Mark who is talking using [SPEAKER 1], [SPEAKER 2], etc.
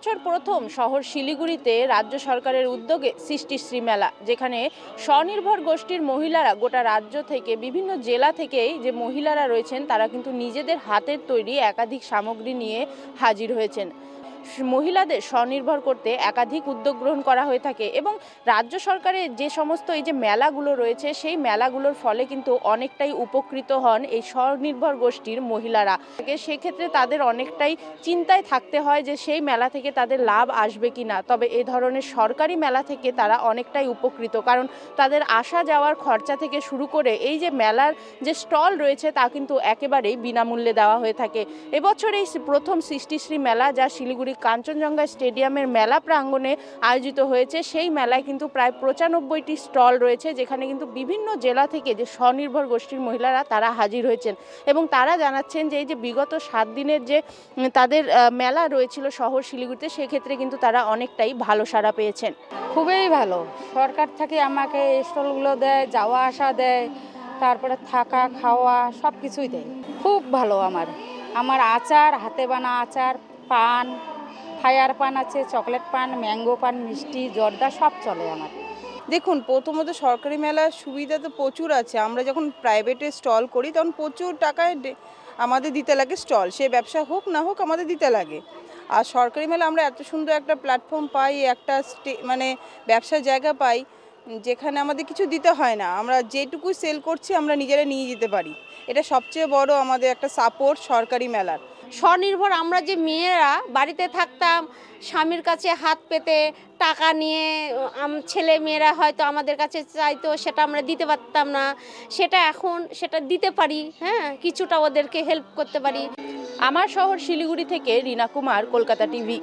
[SPEAKER 1] এবছর প্রথম শহর শিলিগুড়িতে রাজ্য সরকারের উদ্যোগে সৃষ্টিশ্রী মেলা, যেখানে স্বনির্ভর গোষ্ঠীর মহিলারা গোটা রাজ্য থেকে বিভিন্ন জেলা থেকেই যে মহিলারা রয়েছেন তারা কিন্তু নিজেদের হাতের তৈরি একাধিক সামগ্রী নিয়ে হাজির হয়েছেন। মহিলাদের স্বনির্ভর করতে একাধিক উদ্যোগ গ্রহণ করা হয়ে থাকে এবং রাজ্য সরকারের যে সমস্ত এই যে মেলাগুলো রয়েছে সেই মেলাগুলোর ফলে কিন্তু অনেকটাই উপকৃত হন এই স্বনির্ভর গোষ্ঠীর মহিলারা। সেক্ষেত্রে তাদের অনেকটাই চিন্তায় থাকতে হয় যে সেই মেলা থেকে তাদের লাভ আসবে কি না। তবে এই ধরনের সরকারি মেলা থেকে তারা অনেকটাই উপকৃত, কারণ তাদের আসা যাওয়ার খরচা থেকে শুরু করে এই যে মেলার যে স্টল রয়েছে তা কিন্তু একেবারেই বিনামূল্যে দেওয়া হয়ে থাকে। এবছর এই প্রথম সৃষ্টিশ্রী মেলা, যা শিলিগুড়ি কাঞ্চনজঙ্ঘা স্টেডিয়ামের মেলা প্রাঙ্গণে আয়োজিত হয়েছে, সেই মেলায় কিন্তু প্রায় 95টি স্টল রয়েছে, যেখানে কিন্তু বিভিন্ন জেলা থেকে যে স্বনির্ভর গোষ্ঠীর মহিলারা তারা হাজির হয়েছেন এবং তারা জানাচ্ছেন যে এই যে বিগত 7 দিনের যে তাদের মেলা রয়েছিল শহর শিলিগুড়িতে, সেক্ষেত্রে কিন্তু তারা অনেকটাই ভালো সাড়া পেয়েছেন।
[SPEAKER 2] খুবই ভালো। সরকার থেকে আমাকে স্টলগুলো দেয়, যাওয়া আসা দেয়, তারপরে থাকা খাওয়া সব কিছুই দেয়। খুব ভালো। আমার আচার, হাতে বানা আচার, পান, ফায়ার পান আছে, চকলেট পান, ম্যাঙ্গো পান, মিষ্টি, জর্দা সব চলে আমার।
[SPEAKER 3] দেখুন, প্রথমত সরকারি মেলার সুবিধা তো প্রচুর আছে। আমরা যখন প্রাইভেটে স্টল করি তখন প্রচুর টাকায় আমাদের দিতে লাগে স্টল, সে ব্যবসা হোক না হোক আমাদের দিতে লাগে। আর সরকারি মেলা আমরা এত সুন্দর একটা প্ল্যাটফর্ম পাই, একটা মানে ব্যবসার জায়গা পাই, যেখানে আমাদের কিছু দিতে হয় না। আমরা যেটুকু সেল করছি আমরা নিজেরা নিয়ে যেতে পারি। এটা সবচেয়ে বড় আমাদের একটা সাপোর্ট সরকারি মেলার।
[SPEAKER 4] স্বনির্ভর আমরা যে মেয়েরা বাড়িতে থাকতাম স্বামীর কাছে হাত পেতে টাকা নিয়ে, ছেলে মেয়েরা হয়তো আমাদের কাছে চাইতো, সেটা আমরা দিতে পারতাম না, সেটা দিতে পারি। হ্যাঁ, কিছুটা ওদেরকে হেল্প করতে পারি।
[SPEAKER 1] আমার শহর শিলিগুড়ি থেকে রিনা কুমার, কলকাতা টিভি।